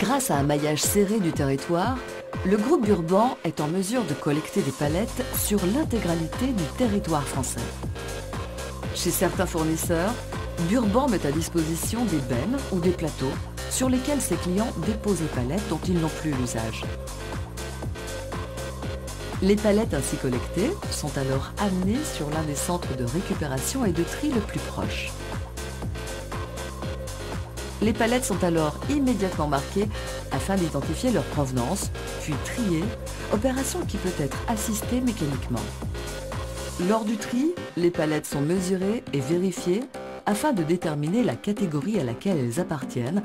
Grâce à un maillage serré du territoire, le groupe Burban est en mesure de collecter des palettes sur l'intégralité du territoire français. Chez certains fournisseurs, Burban met à disposition des bennes ou des plateaux sur lesquels ses clients déposent les palettes dont ils n'ont plus l'usage. Les palettes ainsi collectées sont alors amenées sur l'un des centres de récupération et de tri le plus proche. Les palettes sont alors immédiatement marquées afin d'identifier leur provenance, puis triées, opération qui peut être assistée mécaniquement. Lors du tri, les palettes sont mesurées et vérifiées afin de déterminer la catégorie à laquelle elles appartiennent,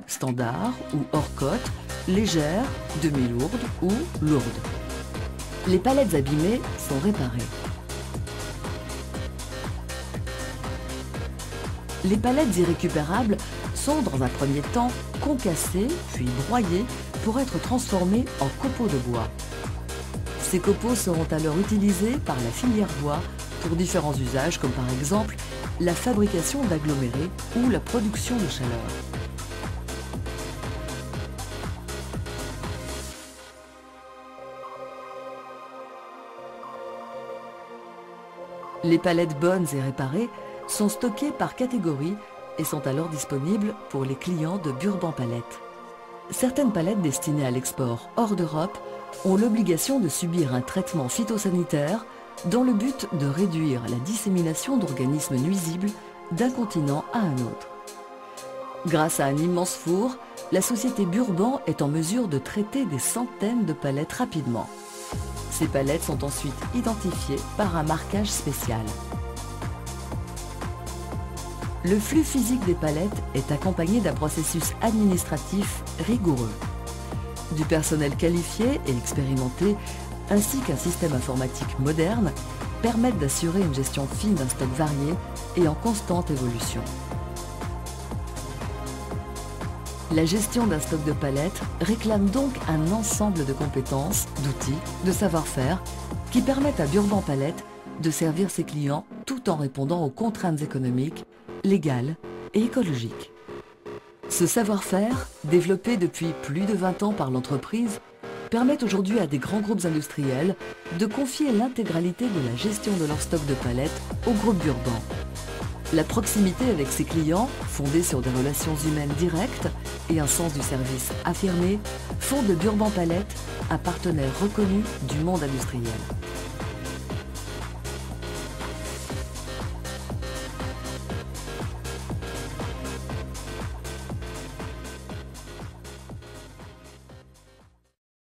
standard ou hors cote, légère, demi-lourde ou lourde. Les palettes abîmées sont réparées. Les palettes irrécupérables sont dans un premier temps concassées puis broyées pour être transformées en copeaux de bois. Ces copeaux seront alors utilisés par la filière bois pour différents usages comme par exemple la fabrication d'agglomérés ou la production de chaleur. Les palettes bonnes et réparées sont stockées par catégorie et sont alors disponibles pour les clients de Burban Palettes. Certaines palettes destinées à l'export hors d'Europe ont l'obligation de subir un traitement phytosanitaire dans le but de réduire la dissémination d'organismes nuisibles d'un continent à un autre. Grâce à un immense four, la société Burban est en mesure de traiter des centaines de palettes rapidement. Ces palettes sont ensuite identifiées par un marquage spécial. Le flux physique des palettes est accompagné d'un processus administratif rigoureux. Du personnel qualifié et expérimenté, ainsi qu'un système informatique moderne, permettent d'assurer une gestion fine d'un stock varié et en constante évolution. La gestion d'un stock de palettes réclame donc un ensemble de compétences, d'outils, de savoir-faire qui permettent à Burban Palettes de servir ses clients tout en répondant aux contraintes économiques, légales et écologiques. Ce savoir-faire, développé depuis plus de 20 ans par l'entreprise, permet aujourd'hui à des grands groupes industriels de confier l'intégralité de la gestion de leur stock de palettes au groupe Burban. La proximité avec ses clients, fondée sur des relations humaines directes et un sens du service affirmé, font de Burban Palettes un partenaire reconnu du monde industriel.